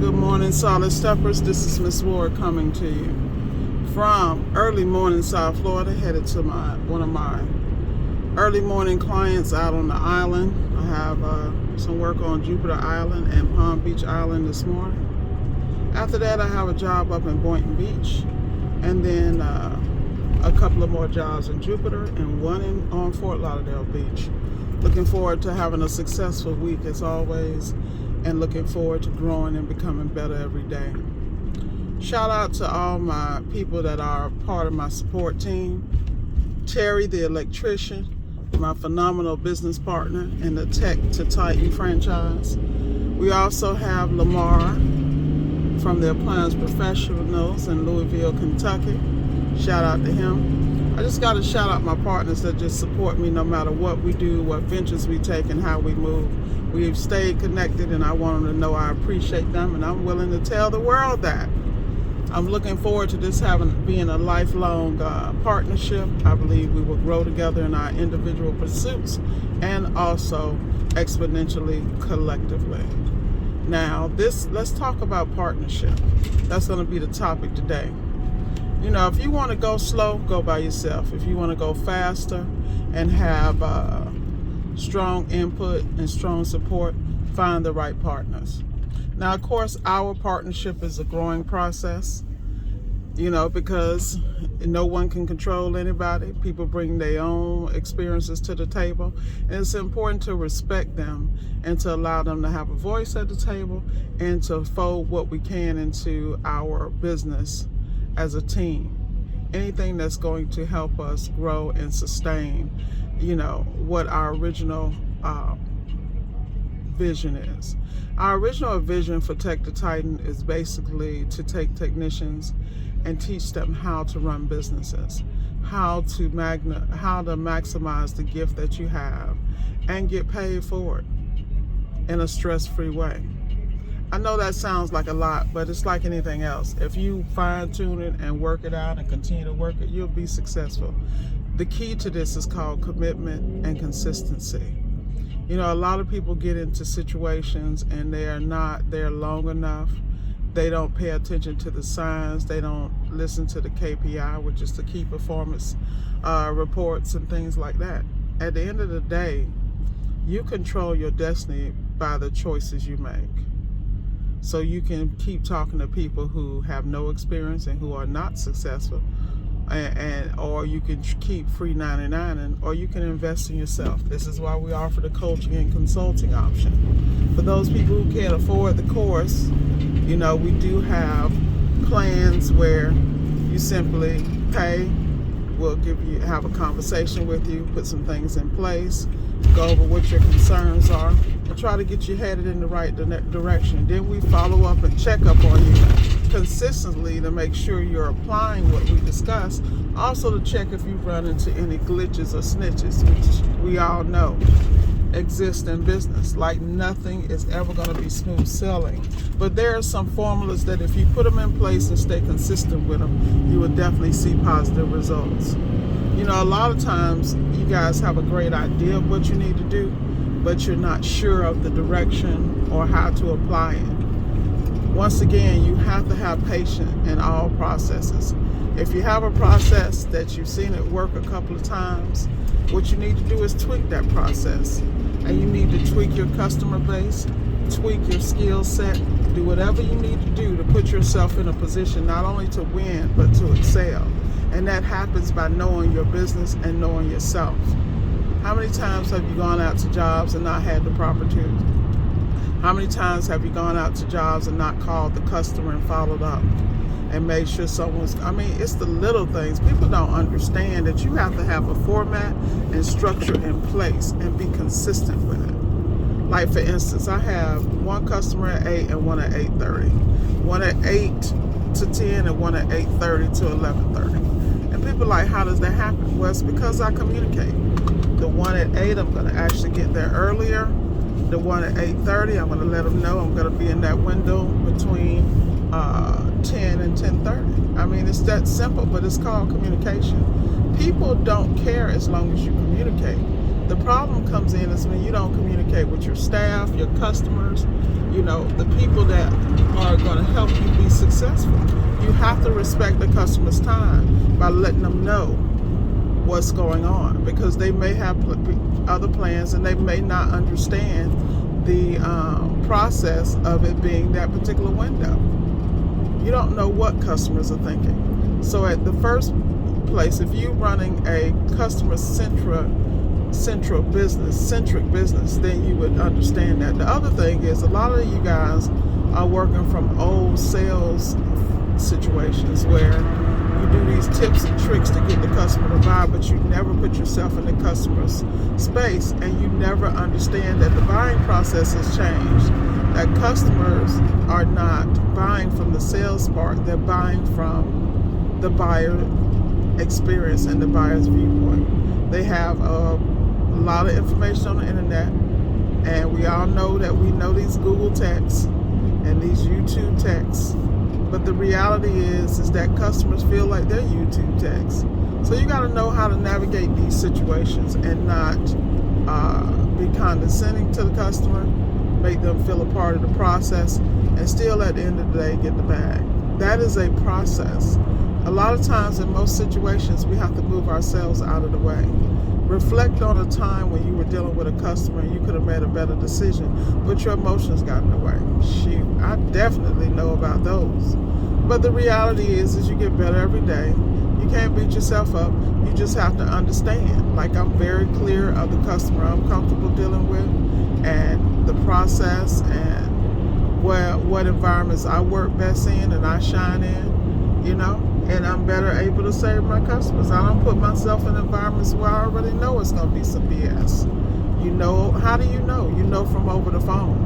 Good morning, Solid Steppers. This is Miss Ward coming to you from early morning South Florida, headed to one of my early morning clients out on the island. I have some work on Jupiter Island and Palm Beach Island this morning. After that, I have a job up in Boynton Beach, and then a couple of more jobs in Jupiter and one on Fort Lauderdale Beach. Looking forward to having a successful week as always, and looking forward to growing and becoming better every day. Shout out to all my people that are part of my support team. Terry, the electrician, my phenomenal business partner in the Tech to Titan franchise. We also have Lamar from the Appliance Professionals in Louisville, Kentucky. Shout out to him. I just got to shout out my partners that just support me no matter what we do, what ventures we take, and how we move. We've stayed connected, and I want them to know I appreciate them, and I'm willing to tell the world that. I'm looking forward to this being a lifelong partnership. I believe we will grow together in our individual pursuits and also exponentially collectively. Now, let's talk about partnership. That's going to be the topic today. You know, if you want to go slow, go by yourself. If you want to go faster and have strong input and strong support, find the right partners. Now, of course, our partnership is a growing process, you know, because no one can control anybody. People bring their own experiences to the table, and it's important to respect them and to allow them to have a voice at the table and to fold what we can into our business as a team. Anything that's going to help us grow and sustain, you know, what our original vision is. Our original vision for Tech to Titan is basically to take technicians and teach them how to run businesses, how to maximize the gift that you have and get paid for it in a stress-free way. I know that sounds like a lot, but it's like anything else. If you fine-tune it and work it out and continue to work it, you'll be successful. The key to this is called commitment and consistency. You know, a lot of people get into situations and they are not there long enough. They don't pay attention to the signs. They don't listen to the KPI, which is the key performance reports and things like that. At the end of the day, you control your destiny by the choices you make. So you can keep talking to people who have no experience and who are not successful, or you can keep free 99, or you can invest in yourself. This is why we offer the coaching and consulting option. For those people who can't afford the course, you know, we do have plans where you simply pay. We'll have a conversation with you, put some things in place, go over what your concerns are, and try to get you headed in the right direction. Then we follow up and check up on you consistently to make sure you're applying what we discuss. Also to check if you've run into any glitches or snitches, which we all know exist in business. Like nothing is ever going to be smooth sailing. But there are some formulas that if you put them in place and stay consistent with them, you will definitely see positive results. You know, a lot of times you guys have a great idea of what you need to do, but you're not sure of the direction or how to apply it. Once again, you have to have patience in all processes. If you have a process that you've seen it work a couple of times, what you need to do is tweak that process. And you need to tweak your customer base, tweak your skill set, do whatever you need to do to put yourself in a position not only to win, but to excel. And that happens by knowing your business and knowing yourself. How many times have you gone out to jobs and not had the proper tools? How many times have you gone out to jobs and not called the customer and followed up and made sure it's the little things. People don't understand that you have to have a format and structure in place and be consistent with it. Like for instance, I have one customer at 8 and one at 8:30. One at 8 to 10 and one at 8:30 to 11:30. And people are like, how does that happen? Well, it's because I communicate. The one at 8, I'm going to actually get there earlier. The one at 8:30, I'm going to let them know I'm going to be in that window between 10 and 10:30. I mean, it's that simple, but it's called communication. People don't care as long as you communicate. The problem comes in is when you don't communicate with your staff, your customers, the people that are going to help you be successful. You have to respect the customer's time by letting them know what's going on, because they may have other plans and they may not understand the process of it being that particular window. You don't know what customers are thinking. So at the first place, if you're running a customer-centric business, then you would understand that. The other thing is, a lot of you guys are working from old sales situations where you do these tips and tricks to get the customer to buy, but you never put yourself in the customer's space, and you never understand that the buying process has changed. That customers are not buying from the sales part, they're buying from the buyer experience and the buyer's viewpoint. They have a lot of information on the internet, and we all know that we know these Google texts and these YouTube texts, but the reality is that customers feel like they're YouTube texts. So you got to know how to navigate these situations and not be condescending to the customer, make them feel a part of the process, and still at the end of the day get the bag. That is a process. A lot of times in most situations we have to move ourselves out of the way. Reflect on a time when you were dealing with a customer and you could have made a better decision, but your emotions got in the way. Shoot, I definitely know about those. But the reality is you get better every day. You can't beat yourself up. You just have to understand. Like, I'm very clear of the customer I'm comfortable dealing with and the process and what environments I work best in and I shine in, and I'm better able to serve my customers. I don't put myself in environments where I already know it's going to be some BS. How do you know? You know from over the phone.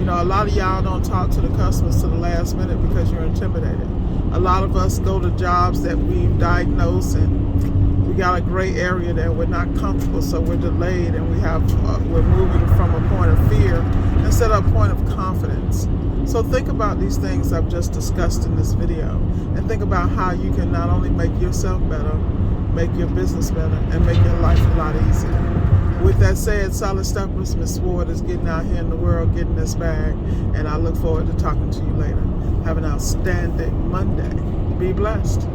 A lot of y'all don't talk to the customers to the last minute because you're intimidated. A lot of us go to jobs that we've diagnosed and we got a gray area that we're not comfortable, so we're delayed, and we're moving from a point of fear instead of a point of confidence. So think about these things I've just discussed in this video, and think about how you can not only make yourself better, make your business better, and make your life a lot easier. With that said, Solid Steppers, Miss Ward is getting out here in the world, getting this bag, and I look forward to talking to you later. Have an outstanding Monday. Be blessed.